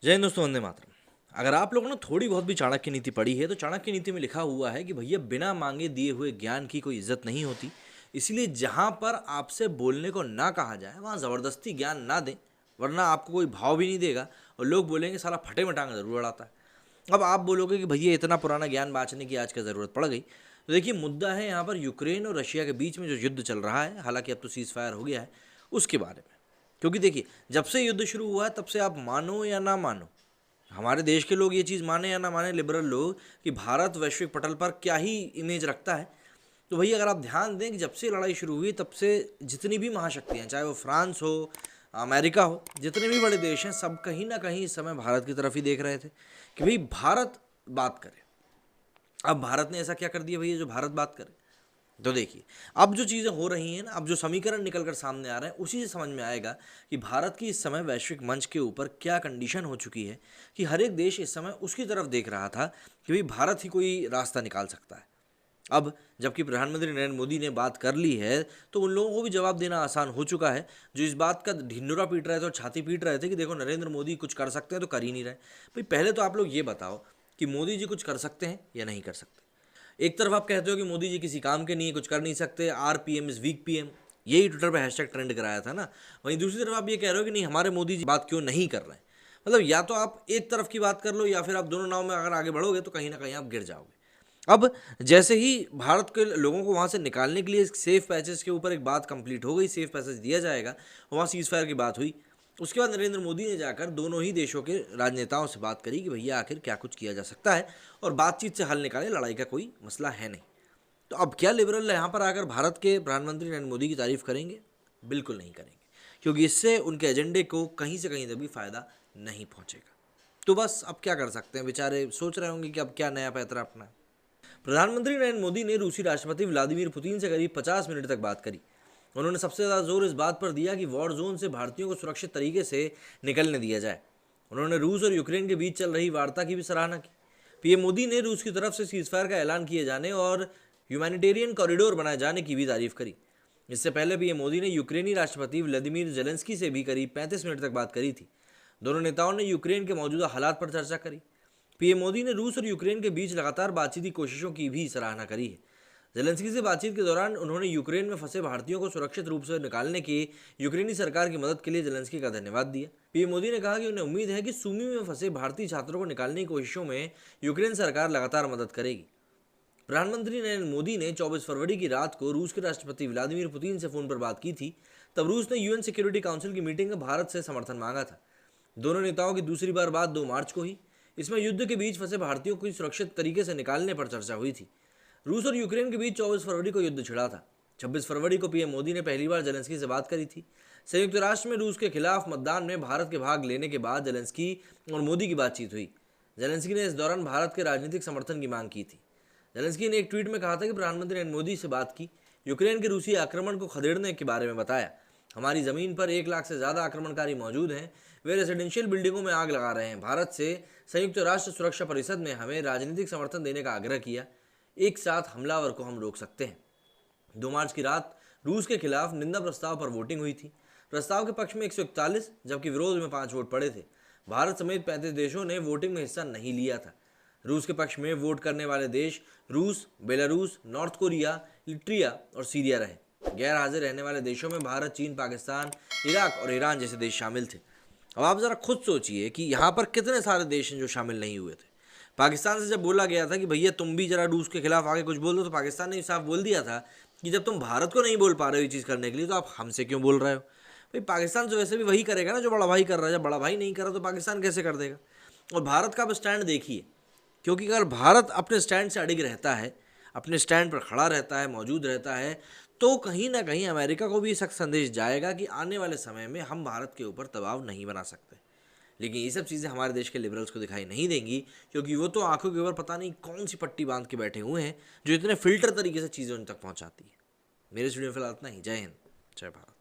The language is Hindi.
जय हिंद दोस्तों, वंदे मातरम। अगर आप लोगों ने थोड़ी बहुत भी चाणक्य नीति पढ़ी है तो चाणक्य नीति में लिखा हुआ है कि भैया बिना मांगे दिए हुए ज्ञान की कोई इज्जत नहीं होती। इसलिए जहां पर आपसे बोलने को ना कहा जाए वहां जबरदस्ती ज्ञान ना दें, वरना आपको कोई भाव भी नहीं देगा और लोग बोलेंगे साला फटे में टांग जरूर अड़ाता है। अब आप बोलोगे कि भैया इतना पुराना ज्ञान बांचने की आज क्या ज़रूरत पड़ गई। तो देखिए, मुद्दा है यहाँ पर यूक्रेन और रशिया के बीच में जो युद्ध चल रहा है, हालांकि अब तो सीज फायर हो गया है, उसके बारे में। क्योंकि देखिए, जब से युद्ध शुरू हुआ है तब से आप मानो या ना मानो, हमारे देश के लोग ये चीज़ माने या ना माने, लिबरल लोग, कि भारत वैश्विक पटल पर क्या ही इमेज रखता है। तो भैया अगर आप ध्यान दें कि जब से लड़ाई शुरू हुई तब से जितनी भी महाशक्तियाँ, चाहे वो फ्रांस हो, अमेरिका हो, जितने भी बड़े देश हैं, सब कहीं ना कहीं इस समय भारत की तरफ ही देख रहे थे कि भाई भारत बात करे। अब भारत ने ऐसा क्या कर दिया भैया जो भारत बात करे? तो देखिए, अब जो चीज़ें हो रही हैं ना, अब जो समीकरण निकल कर सामने आ रहे हैं, उसी से समझ में आएगा कि भारत की इस समय वैश्विक मंच के ऊपर क्या कंडीशन हो चुकी है कि हर एक देश इस समय उसकी तरफ देख रहा था कि भाई भारत ही कोई रास्ता निकाल सकता है। अब जबकि प्रधानमंत्री नरेंद्र मोदी ने बात कर ली है तो उन लोगों को भी जवाब देना आसान हो चुका है, जो इस बात का ढिंढोरा पीट रहे थे और छाती पीट रहे थे कि देखो नरेंद्र मोदी कुछ कर सकते हैं तो कर ही नहीं रहे। भाई पहले तो आप लोग ये बताओ कि मोदी जी कुछ कर सकते हैं या नहीं कर सकते। एक तरफ आप कहते हो कि मोदी जी किसी काम के नहीं, कुछ कर नहीं सकते, our PM is weak PM, यही ट्विटर पर हैशटैग ट्रेंड कराया था ना। वहीं दूसरी तरफ आप ये कह रहे हो कि नहीं, हमारे मोदी जी बात क्यों नहीं कर रहे हैं। मतलब या तो आप एक तरफ की बात कर लो या फिर आप दोनों नाव में अगर आगे बढ़ोगे तो कहीं ना कहीं आप गिर जाओगे। अब जैसे ही भारत के लोगों को वहाँ से निकालने के लिए सेफ पैसेज के ऊपर एक बात कंप्लीट हो गई, सेफ पैसेज दिया जाएगा, वहाँ सीज फायर की बात हुई। उसके बाद नरेंद्र मोदी ने जाकर दोनों ही देशों के राजनेताओं से बात करी कि भैया आखिर क्या कुछ किया जा सकता है और बातचीत से हल निकाले, लड़ाई का कोई मसला है नहीं। तो अब क्या लिबरल यहाँ पर आकर भारत के प्रधानमंत्री नरेंद्र मोदी की तारीफ करेंगे? बिल्कुल नहीं करेंगे, क्योंकि इससे उनके एजेंडे को कहीं से कहीं तक भी फायदा नहीं पहुंचेगा। तो बस अब क्या कर सकते हैं, बेचारे सोच रहे होंगे कि अब क्या नया पैतरा अपना है। प्रधानमंत्री नरेंद्र मोदी ने रूसी राष्ट्रपति व्लादिमीर पुतिन से करीब 50 मिनट तक बात करी। उन्होंने सबसे ज़्यादा जोर इस बात पर दिया कि वॉर जोन से भारतीयों को सुरक्षित तरीके से निकलने दिया जाए। उन्होंने रूस और यूक्रेन के बीच चल रही वार्ता की भी सराहना की। पीएम मोदी ने रूस की तरफ से सीजफायर का ऐलान किए जाने और ह्यूमैनिटेरियन कॉरिडोर बनाए जाने की भी तारीफ करी। इससे पहले पीएम मोदी ने यूक्रेनी राष्ट्रपति व्लादिमीर जेलेंस्की से भी करीब 35 मिनट तक बात करी थी। दोनों नेताओं ने यूक्रेन के मौजूदा हालात पर चर्चा करी। पीएम मोदी ने रूस और यूक्रेन के बीच लगातार बातचीत की कोशिशों की भी सराहना करी है। जेलेंस्की से बातचीत के दौरान उन्होंने यूक्रेन में फंसे भारतीयों को सुरक्षित रूप से निकालने की यूक्रेनी सरकार की मदद के लिए जेलेंस्की का धन्यवाद दिया। पीएम मोदी ने कहा कि उन्हें उम्मीद है कि सुमी में फंसे भारतीय छात्रों को निकालने की कोशिशों में यूक्रेन सरकार लगातार मदद करेगी। प्रधानमंत्री नरेंद्र मोदी ने 24 फरवरी की रात को रूस के राष्ट्रपति व्लादिमीर पुतिन से फोन पर बात की थी। तब रूस ने यूएन सिक्योरिटी काउंसिल की मीटिंग में भारत से समर्थन मांगा था। दोनों नेताओं की दूसरी बार बात 2 मार्च को हुई। इसमें युद्ध के बीच फंसे भारतीयों को सुरक्षित तरीके से निकालने पर चर्चा हुई थी। रूस और यूक्रेन के बीच 24 फरवरी को युद्ध छिड़ा था। 26 फरवरी को पीएम मोदी ने पहली बार जेलेंस्की से बात करी थी। संयुक्त राष्ट्र में रूस के खिलाफ मतदान में भारत के भाग लेने के बाद जेलेंस्की और मोदी की बातचीत हुई। जेलेंस्की ने इस दौरान भारत के राजनीतिक समर्थन की मांग की थी। जेलेंस्की ने एक ट्वीट में कहा था कि प्रधानमंत्री नरेंद्र मोदी से बात की, यूक्रेन के रूसी आक्रमण को खदेड़ने के बारे में बताया। हमारी ज़मीन पर 1 लाख से ज़्यादा आक्रमणकारी मौजूद हैं। वे रेजिडेंशियल बिल्डिंगों में आग लगा रहे हैं। भारत से संयुक्त राष्ट्र सुरक्षा परिषद में हमें राजनीतिक समर्थन देने का आग्रह किया। एक साथ हमलावर को हम रोक सकते हैं। 2 मार्च की रात रूस के खिलाफ निंदा प्रस्ताव पर वोटिंग हुई थी। प्रस्ताव के पक्ष में 141 जबकि विरोध में 5 वोट पड़े थे। भारत समेत 35 देशों ने वोटिंग में हिस्सा नहीं लिया था। रूस के पक्ष में वोट करने वाले देश रूस, बेलारूस, नॉर्थ कोरिया, लिट्रिया और सीरिया रहे। गैर हाजिर रहने वाले देशों में भारत, चीन, पाकिस्तान, इराक और ईरान जैसे देश शामिल थे। अब आप ज़रा खुद सोचिए कि यहाँ पर कितने सारे देश हैं जो शामिल नहीं हुए थे। पाकिस्तान से जब बोला गया था कि भैया तुम भी जरा रूस के खिलाफ आगे कुछ बोल दो, तो पाकिस्तान ने साफ बोल दिया था कि जब तुम भारत को नहीं बोल पा रहे हो ये चीज़ करने के लिए, तो आप हमसे क्यों बोल रहे हो। भाई पाकिस्तान तो वैसे भी वही करेगा ना जो बड़ा भाई कर रहा है। जब बड़ा भाई नहीं कर रहा तो पाकिस्तान कैसे कर देगा। और भारत का अब स्टैंड देखिए, क्योंकि अगर भारत अपने स्टैंड से अडिग रहता है, अपने स्टैंड पर खड़ा रहता है, मौजूद रहता है, तो कहीं ना कहीं अमेरिका को भी सख्त संदेश जाएगा कि आने वाले समय में हम भारत के ऊपर दबाव नहीं बना सकते। लेकिन ये सब चीज़ें हमारे देश के लिबरल्स को दिखाई नहीं देंगी, क्योंकि वो तो आंखों के ऊपर पता नहीं कौन सी पट्टी बांध के बैठे हुए हैं जो इतने फिल्टर तरीके से चीज़ें उन तक पहुँचाती है। मेरे स्टूडियो में फिलहाल इतना ही। जय हिंद, जय भारत।